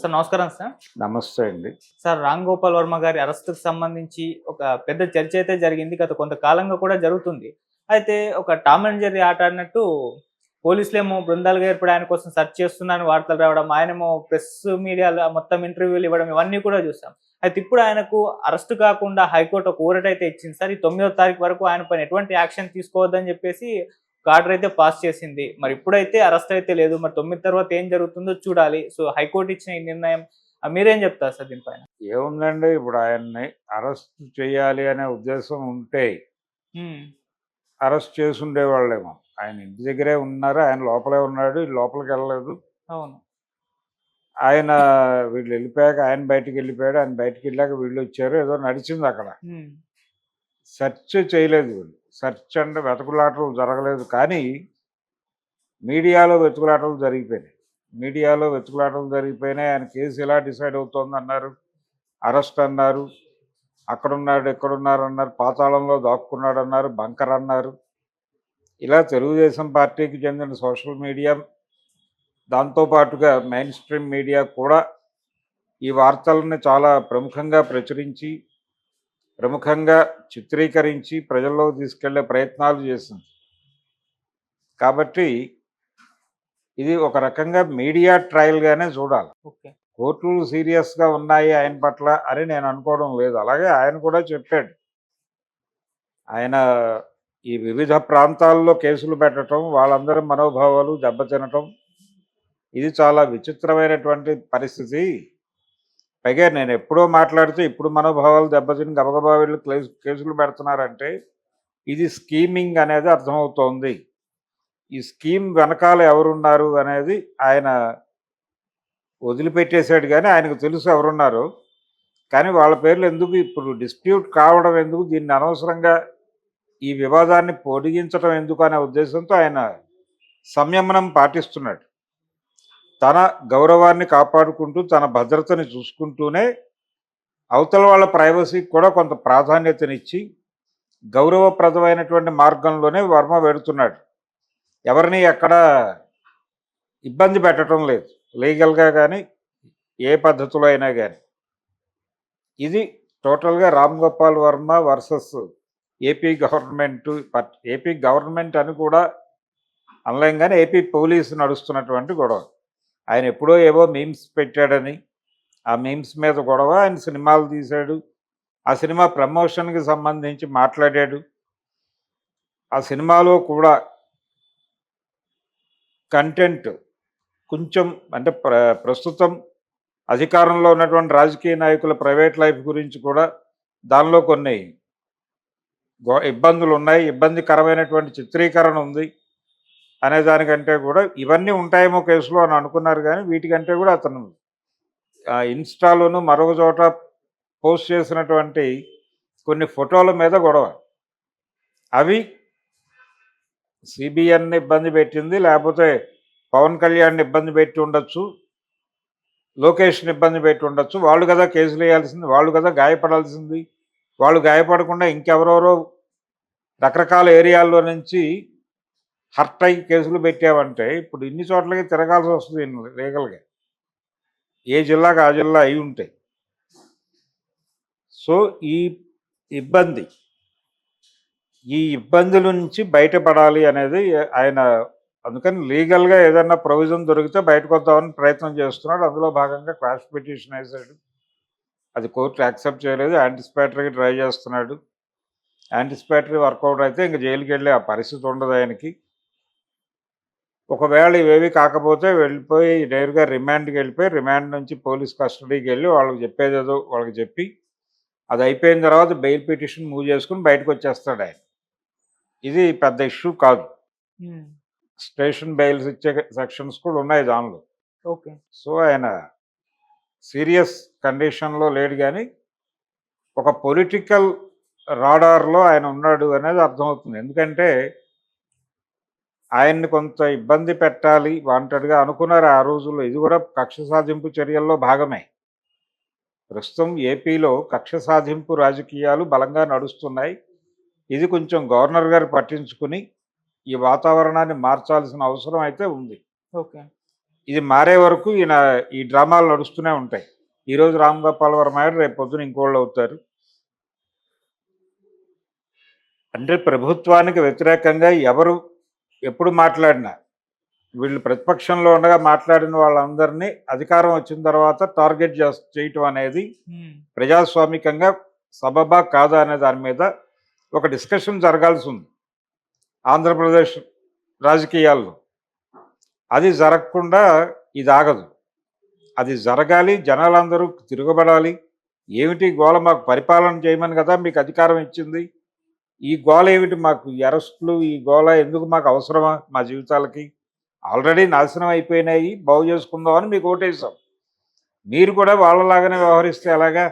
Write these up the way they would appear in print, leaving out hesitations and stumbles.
Sir నమస్కారం sir. నమస్తే అండి. సార్ 'రామ్ గోపాల్ వర్మ' గారి అరెస్ట్‌కి సంబంధించి ఒక పెద్ద చర్చ అయితే జరిగింది. గత కొంతకాలంగా కూడా జరుగుతుంది. అయితే ఒక టామ్ అండ్ జెర్రీ ఆట ఆడినట్టు పోలీసులేమో బృందాలుగా ఏర్పడి ఆయన కోసం సెర్చ్ చేస్తున్నారని వార్తలు రావడం, ఆయనేమో ప్రెస్ మీడియాలో మొత్తం ఇంటర్వ్యూలు ఇవ్వడం ఇవన్నీ కూడా చూసాం. అయితే ఇప్పుడు ఆయనకు అరెస్ట్ కాకుండా హైకోర్టు ఒక ఊరటైతే ఇచ్చింది సార్. ఈ 9వ తారీఖు వరకు ఆయన పైన ఎటువంటి యాక్షన్ తీసుకోవద్దని చెప్పేసి ఒక ఆర్డర్ అయితే పాస్ చేసింది. మరి ఇప్పుడైతే అరెస్ట్ అయితే లేదు. మరి 9 తర్వాత ఏం జరుగుతుందో చూడాలి. సో హైకోర్టు ఇచ్చిన ఈ నిర్ణయం మీరేం చెప్తారు సార్ దీనిపైన? ఏముందండి, ఇప్పుడు ఆయన్ని అరెస్ట్ చేయాలి అనే ఉద్దేశం ఉంటే హ్మ్. అరెస్ట్ చేసుండేవాళ్ళేమో. ఆయన ఇంటి దగ్గరే ఉన్నారు. ఆయన లోపలే ఉన్నాడు. ఈళ్ళు లోపలికెళ్ళలేదు. అవును. ఆయన వీళ్ళెళ్ళిపోయాక ఆయన బయటికెళ్ళిపోయాడు. ఆయన బయటికెళ్ళాక వీళ్ళొచ్చారు. ఏదో నడిచిందక్కడ. హ్మ్. సెర్చ్ చేయలేదు వీళ్ళు. సెర్చ్ అంటే వెతుకులాటలు జరగలేదు. కానీ మీడియాలో వెతుకులాటలు జరిగిపోయినాయి. ఆయన కేసు ఎలా డిసైడ్ అవుతోందన్నారు. అరెస్ట్ అన్నారు. అక్కడున్నాడు, ఇక్కడున్నారన్నారు. పాతాళంలో దాక్కున్నాడన్నారు. బంకర్ అన్నారు. ఇలా తెలుగుదేశం పార్టీకి చెందిన సోషల్ మీడియా, దాంతో పాటుగా మెయిన్ స్ట్రీమ్ మీడియా కూడా ఈ వార్తలని చాలా ప్రముఖంగా ప్రచురించి, ప్రముఖంగా చిత్రీకరించి ప్రజల్లోకి తీసుకెళ్లే ప్రయత్నాలు చేసింది. కాబట్టి ఇది ఒక రకంగా మీడియా ట్రయల్‌గానే చూడాలి. ఓకే. కోర్టులు సీరియస్‌గా ఉన్నాయి ఆయన పట్ల అని నేను అనుకోవడం లేదు. అలాగే ఆయన కూడా చెప్పాడు. ఆయన ఈ వివిధ ప్రాంతాల్లో కేసులు పెట్టడం, వాళ్ళందరి మనోభావాలు దెబ్బతినటం, ఇది చాలా విచిత్రమైనటువంటి పరిస్థితి. పైగా నేను ఎప్పుడో మాట్లాడితే ఇప్పుడు మనోభావాలు దెబ్బతిని గబగబా వీళ్ళు కేసులు పెడుతున్నారంటే ఇది స్కీమింగ్ అనేది అర్థమవుతోంది. ఈ స్కీమ్ వెనకాల ఎవరున్నారు అనేది ఆయన వదిలిపెట్టేశాడు. కానీ ఆయనకు తెలుసు ఎవరున్నారో. కానీ వాళ్ళ పేర్లు ఎందుకు ఇప్పుడు డిస్ప్యూట్ కావడం ఎందుకు, దీన్ని అనవసరంగా ఈ వివాదాన్ని పొడిగించడం ఎందుకు అనే ఉద్దేశంతో ఆయన సంయమనం పాటిస్తున్నాడు. తన గౌరవాన్ని కాపాడుకుంటూ, తన భద్రతని చూసుకుంటూనే అవతల వాళ్ళ ప్రైవసీకి కూడా కొంత ప్రాధాన్యతనిచ్చి గౌరవప్రదమైనటువంటి మార్గంలోనే వర్మ వెడుతున్నాడు. ఎవరిని ఎక్కడ ఇబ్బంది పెట్టడం లేదు, లీగల్గా కానీ ఏ పద్ధతిలో అయినా కానీ. ఇది టోటల్గా Ram Gopal Varma versus AP government అని కూడా అనలేం, కానీ ఏపీ పోలీసు నడుస్తున్నటువంటి గొడవ. ఆయన ఎప్పుడో ఏవో మీమ్స్ పెట్టాడని, ఆ మీమ్స్ మీద గొడవ. ఆయన సినిమాలు తీశాడు, ఆ సినిమా ప్రమోషన్కి సంబంధించి మాట్లాడాడు. ఆ సినిమాలో కూడా కంటెంట్ కొంచెం అంటే ప్రస్తుతం అధికారంలో ఉన్నటువంటి రాజకీయ నాయకుల ప్రైవేట్ లైఫ్ గురించి కూడా దానిలో కొన్ని ఇబ్బందులు ఉన్నాయి, ఇబ్బందికరమైనటువంటి చిత్రీకరణ ఉంది అనే దానికంటే కూడా ఇవన్నీ ఉంటాయేమో కేసులో అని అనుకున్నారు. కానీ వీటికంటే కూడా అతను ఇన్స్టాలోను మరొక చోట పోస్ట్ చేసినటువంటి కొన్ని ఫోటోల మీద గొడవ. అవి సిబిఎన్ని ఇబ్బంది పెట్టింది, లేకపోతే పవన్ కళ్యాణ్ని ఇబ్బంది పెట్టి ఉండొచ్చు, లోకేష్ని ఇబ్బంది పెట్టి ఉండొచ్చు. వాళ్ళు కదా కేసులు వేయాల్సింది, వాళ్ళు కదా గాయపడాల్సింది. వాళ్ళు గాయపడకుండా ఇంకెవరెవరో రకరకాల ఏరియాల్లో నుంచి హర్ట్ అయ్యి కేసులు పెట్టామంటే ఇప్పుడు ఇన్ని చోట్లకి తిరగాల్సి వస్తుంది లీగల్గా, ఏ జిల్లాకి ఆ జిల్లా అయి ఉంటాయి. సో ఈ ఇబ్బందుల నుంచి బయటపడాలి అనేది ఆయన, అందుకని లీగల్గా ఏదన్నా ప్రొవిజన్ దొరికితే బయటకు వద్దామని ప్రయత్నం చేస్తున్నాడు. అందులో భాగంగా క్వాష్ పిటిషన్ వేశాడు. అది కోర్టు యాక్సెప్ట్ చేయలేదు. యాంటిసిపేటరీకి ట్రై చేస్తున్నాడు. యాంటిసిపేటరీ వర్కౌట్ అయితే ఇంక జైలుకి వెళ్ళే ఆ పరిస్థితి ఉండదు ఆయనకి. ఒకవేళ ఇవేవి కాకపోతే వెళ్ళిపోయి నేరుగా రిమాండ్కి వెళ్ళిపోయి, రిమాండ్ నుంచి పోలీస్ కస్టడీకి వెళ్ళి వాళ్ళకి చెప్పేదేదో వాళ్ళకి చెప్పి, అది అయిపోయిన తర్వాత బెయిల్ పిటిషన్ మూవ్ చేసుకుని బయటకు వచ్చేస్తాడు ఆయన. ఇది పెద్ద ఇష్యూ కాదు. స్టేషన్ బెయిల్స్ ఇచ్చే సెక్షన్స్ కూడా ఉన్నాయి దానిలో. ఓకే. సో ఆయన సీరియస్ కండిషన్లో లేడు, కానీ ఒక పొలిటికల్ రాడార్లో ఆయన ఉన్నాడు అనేది అర్థమవుతుంది. ఎందుకంటే ఆయన్ని కొంత ఇబ్బంది పెట్టాలి వాంటెడ్గా అనుకున్నారు ఆ రోజుల్లో. ఇది కూడా కక్ష సాధింపు చర్యల్లో భాగమే. ప్రస్తుతం ఏపీలో కక్ష సాధింపు రాజకీయాలు బలంగా నడుస్తున్నాయి. ఇది కొంచెం గవర్నర్ గారు పట్టించుకుని ఈ వాతావరణాన్ని మార్చాల్సిన అవసరం అయితే ఉంది. ఓకే. ఇది మారే వరకు ఈ డ్రామాలు నడుస్తూనే ఉంటాయి. ఈరోజు రామ్ గోపాల్ వర్మ గారు రేపు పొద్దున ఇంకోళ్ళు అవుతారు. అంటే ప్రభుత్వానికి వ్యతిరేకంగా ఎవరు ఎప్పుడు మాట్లాడినా వీళ్ళు ప్రతిపక్షంలో ఉండగా మాట్లాడిన వాళ్ళందరినీ అధికారం వచ్చిన తర్వాత టార్గెట్ చేయటం అనేది ప్రజాస్వామికంగా సబబా కాదా అనే దాని మీద ఒక డిస్కషన్ జరగాల్సి ఉంది ఆంధ్రప్రదేశ్ రాజకీయాల్లో. అది జరగకుండా ఇది ఆగదు. అది జరగాలి, జనాలందరూ తిరగబడాలి. ఏమిటి గోల, మాకు పరిపాలన చేయమని కదా మీకు అధికారం ఇచ్చింది, ఈ గోల ఏమిటి, మాకు ఈ అరెస్టులు, ఈ గోల ఎందుకు, మాకు అవసరమా మా జీవితాలకి, ఆల్రెడీ నాశనం అయిపోయినాయి, బాగు చేసుకుందామని మీకు ఓటేసాం, మీరు కూడా వాళ్ళలాగానే వ్యవహరిస్తే ఎలాగా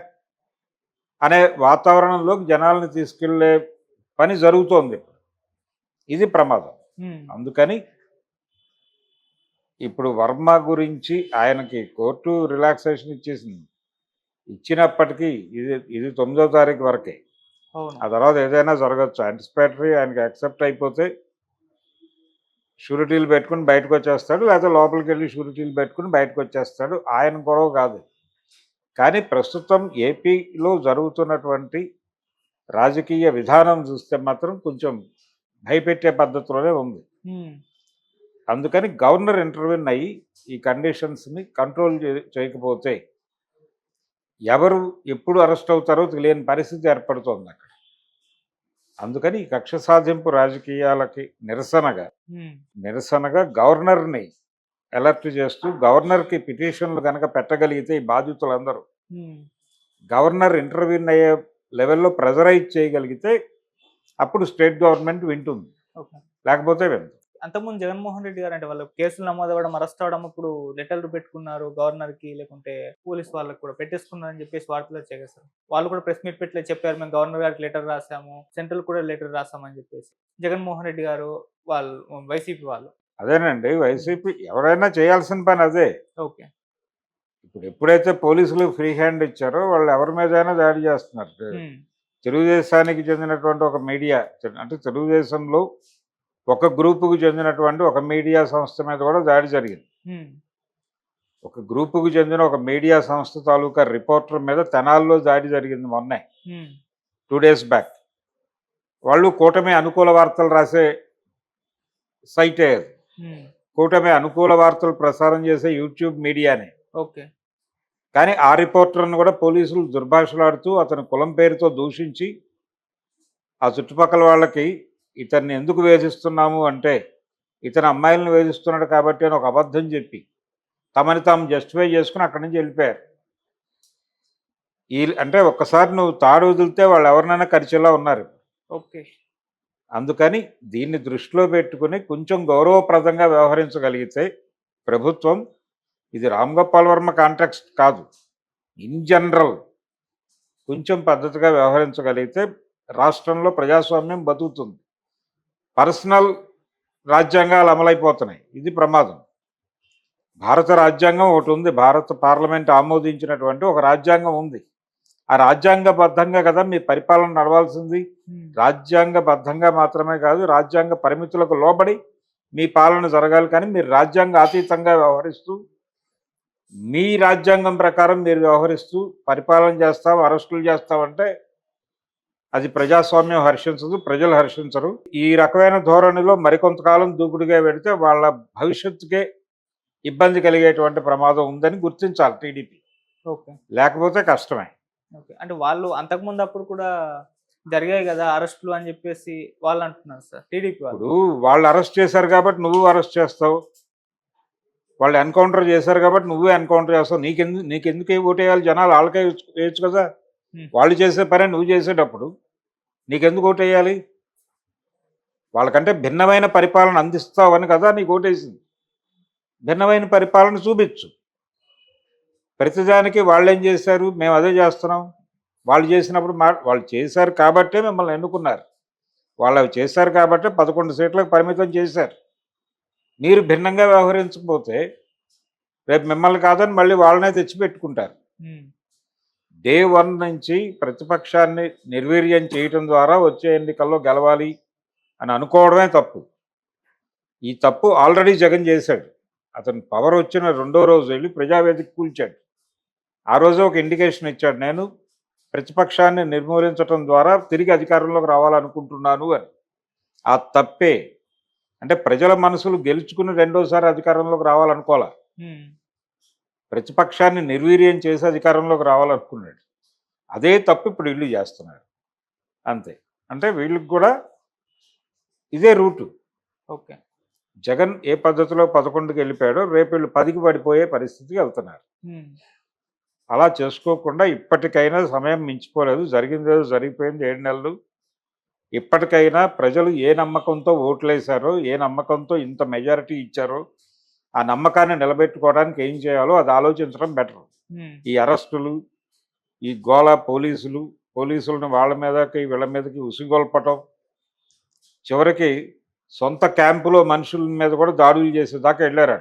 అనే వాతావరణంలోకి జనాలను తీసుకెళ్లే పని జరుగుతోంది. ఇది ప్రమాదం. అందుకని ఇప్పుడు వర్మ గురించి ఆయనకి కోర్టు రిలాక్సేషన్ ఇచ్చేసింది. ఇచ్చినప్పటికీ ఇది 9వ తారీఖు వరకే. ఆ తర్వాత ఏదైనా జరగచ్చు. యాంటిసిపేటరీ ఆయనకి యాక్సెప్ట్ అయిపోతే షూరిటీలు పెట్టుకుని బయటకు వచ్చేస్తాడు, లేకపోతే లోపలికి వెళ్ళి షూరిటీలు పెట్టుకుని బయటకు వచ్చేస్తాడు. ఆయన గొడవ కాదు. కానీ ప్రస్తుతం ఏపీలో జరుగుతున్నటువంటి రాజకీయ విధానం చూస్తే మాత్రం కొంచెం భయపెట్టే పద్ధతిలోనే ఉంది. అందుకని గవర్నర్ ఇంటర్వ్యూన్ అయ్యి ఈ కండిషన్స్ని కంట్రోల్ చేయకపోతే ఎవరు ఎప్పుడు అరెస్ట్ అవుతారో తెలియని పరిస్థితి ఏర్పడుతోంది అక్కడ. అందుకని ఈ కక్ష సాధింపు రాజకీయాలకి నిరసనగా గవర్నర్ని అలర్ట్ చేస్తూ గవర్నర్కి పిటిషన్లు కనుక పెట్టగలిగితే ఈ బాధితులందరూ గవర్నర్ ఇంటర్వ్యూన్ అయ్యే లెవెల్లో ప్రెజరైజ్ చేయగలిగితే అప్పుడు స్టేట్ గవర్నమెంట్ వింటుంది, లేకపోతే వింటుంది. అంతకుముందు జగన్మోహన్ రెడ్డి గారు అంటే వాళ్ళు కేసులు నమోదవడం, అరెస్ట్ అవడం, ఇప్పుడు లెటర్లు పెట్టుకున్నారు గవర్నర్ కి, లేకుంటే పోలీస్ వాళ్ళకి కూడా పెట్టేసుకున్నారని చెప్పేసి వార్తలు వచ్చాయి కదా సార్. వాళ్ళు కూడా ప్రెస్ మీట్ పెట్టి చెప్పారు, మేము గవర్నర్ గారికి లెటర్ రాసాము, సెంట్రల్ కూడా లెటర్ రాసామని చెప్పేసి జగన్మోహన్ రెడ్డి గారు వాళ్ళు వైసీపీ వాళ్ళు. అదేనండి, వైసీపీ ఎవరైనా చేయాల్సిన పని అదే. ఓకే, ఇప్పుడు ఎప్పుడైతే పోలీసులు ఫ్రీ హ్యాండ్ ఇచ్చారో వాళ్ళు ఎవరి మీదైనా దాడి చేస్తున్నారు. తెలుగుదేశానికి చెందినటువంటి ఒక మీడియా, అంటే తెలుగుదేశంలో ఒక గ్రూపుకు చెందినటువంటి ఒక మీడియా సంస్థ మీద కూడా దాడి జరిగింది. ఒక గ్రూపుకు చెందిన ఒక మీడియా సంస్థ తాలూకా రిపోర్టర్ మీద తెనాల్లో దాడి జరిగింది మొన్నే, 2 days బ్యాక్. వాళ్ళు కూటమి అనుకూల వార్తలు రాసే సైటే, కూటమి అనుకూల వార్తలు ప్రసారం చేసే యూట్యూబ్ మీడియానే. ఓకే, కానీ ఆ రిపోర్టర్ను కూడా పోలీసులు దుర్భాషలాడుతూ అతని కులం పేరుతో దూషించి ఆ చుట్టుపక్కల వాళ్ళకి ఇతన్ని ఎందుకు వేధిస్తున్నాము అంటే ఇతను అమ్మాయిలను వేధిస్తున్నాడు కాబట్టి అని ఒక అబద్ధం చెప్పి తమని తాము జస్టిఫై చేసుకుని అక్కడి నుంచి వెళ్ళిపోయారు. అంటే ఒక్కసారి నువ్వు తాడు వదిలితే వాళ్ళు ఎవరినైనా కరిచేలా ఉన్నారు. ఓకే, అందుకని దీన్ని దృష్టిలో పెట్టుకుని కొంచెం గౌరవప్రదంగా వ్యవహరించగలిగితే ప్రభుత్వం, ఇది రామ్ గోపాల్ వర్మ కాంటెక్స్ట్ కాదు, ఇన్ జనరల్ కొంచెం పద్ధతిగా వ్యవహరించగలిగితే రాష్ట్రంలో ప్రజాస్వామ్యం బతుకుతుంది. పర్సనల్ రాజ్యాంగాలు అమలైపోతున్నాయి, ఇది ప్రమాదం. భారత రాజ్యాంగం ఒకటి ఉంది, భారత పార్లమెంట్ ఆమోదించినటువంటి ఒక రాజ్యాంగం ఉంది. ఆ రాజ్యాంగబద్ధంగా కదా మీ పరిపాలన నడవాల్సింది. రాజ్యాంగబద్ధంగా మాత్రమే కాదు, రాజ్యాంగ పరిమితులకు లోబడి మీ పాలన జరగాలి. కానీ మీరు రాజ్యాంగ అతీతంగా వ్యవహరిస్తూ మీ రాజ్యాంగం ప్రకారం మీరు వ్యవహరిస్తూ పరిపాలన చేస్తాం, అరెస్టులు చేస్తామంటే అది ప్రజాస్వామ్యం హర్షించదు, ప్రజలు హర్షించరు. ఈ రకమైన ధోరణిలో మరికొంతకాలం దూకుడుగా పెడితే వాళ్ళ భవిష్యత్తుకే ఇబ్బంది కలిగేటువంటి ప్రమాదం ఉందని గుర్తించాలి టీడీపీ. ఓకే, లేకపోతే కష్టమే. ఓకే, అంటే వాళ్ళు అంతకుముందు అప్పుడు కూడా జరిగాయి కదా అరెస్టులు అని చెప్పేసి వాళ్ళు అంటున్నారు సార్ టీడీపీ వాళ్ళు. ఇప్పుడు వాళ్ళు అరెస్ట్ చేశారు కాబట్టి నువ్వు అరెస్ట్ చేస్తావు, వాళ్ళు ఎన్కౌంటర్ చేశారు కాబట్టి నువ్వే ఎన్కౌంటర్ చేస్తావు. నీకెందుకు ఓటేయాలి, జనాలు వాళ్ళకే వేయచ్చు కదా. వాళ్ళు చేసే పని నువ్వు చేసేటప్పుడు నీకెందుకు ఓటేయాలి? వాళ్ళకంటే భిన్నమైన పరిపాలన అందిస్తావని కదా నీకు ఓటేసింది. భిన్నమైన పరిపాలన చూపించు. ప్రతిదానికి వాళ్ళు ఏం చేశారు, మేము అదే చేస్తున్నాం, వాళ్ళు చేసినప్పుడు వాళ్ళు చేశారు కాబట్టే మిమ్మల్ని ఎన్నుకున్నారు, వాళ్ళు అవి చేశారు కాబట్టే 11 సీట్లకు పరిమితం చేశారు. మీరు భిన్నంగా వ్యవహరించకపోతే రేపు మిమ్మల్ని కాదని మళ్ళీ వాళ్ళనే తెచ్చిపెట్టుకుంటారు. డే 1 నుంచి ప్రతిపక్షాన్ని నిర్వీర్యం చేయటం ద్వారా వచ్చే ఎన్నికల్లో గెలవాలి అని అనుకోవడమే తప్పు. ఈ తప్పు ఆల్రెడీ జగన్ చేశాడు. అతను పవర్ వచ్చిన రెండో రోజు వెళ్ళి ప్రజావేదిక కూల్చాడు. ఆ రోజు ఒక ఇండికేషన్ ఇచ్చాడు, నేను ప్రతిపక్షాన్ని నిర్మూలించడం ద్వారా తిరిగి అధికారంలోకి రావాలనుకుంటున్నాను అని. ఆ తప్పే. అంటే ప్రజల మనసులు గెలుచుకుని రెండోసారి అధికారంలోకి రావాలనుకోలే. ఉమ్, ప్రతిపక్షాన్ని నిర్వీర్యం చేసి అధికారంలోకి రావాలనుకున్నాడు. అదే తప్పు ఇప్పుడు వీళ్ళు చేస్తున్నారు. అంతే. అంటే వీళ్ళకి కూడా ఇదే రూటు. ఓకే. జగన్ ఏ పద్ధతిలో 11కి వెళ్ళిపోయాడో రేపు వీళ్ళు 10కి పడిపోయే పరిస్థితికి వెళ్తున్నారు. ఉమ్, అలా చేసుకోకుండా ఇప్పటికైనా సమయం మించిపోలేదు. జరిగిందేదో జరిగిపోయింది 7 నెలలు. ఇప్పటికైనా ప్రజలు ఏ నమ్మకంతో ఓట్లేశారో, ఏ నమ్మకంతో ఇంత మెజారిటీ ఇచ్చారో, ఆ నమ్మకాన్ని నిలబెట్టుకోవడానికి ఏం చేయాలో అది ఆలోచించడం బెటర్. ఉమ్, ఈ అరెస్టులు, ఈ గోల పోలీసులను వాళ్ళ మీదకి వీళ్ళ మీదకి ఉసిగొల్పటం, చివరికి సొంత క్యాంపులో మనుషుల మీద కూడా దాడులు చేసేదాకా వెళ్ళారు.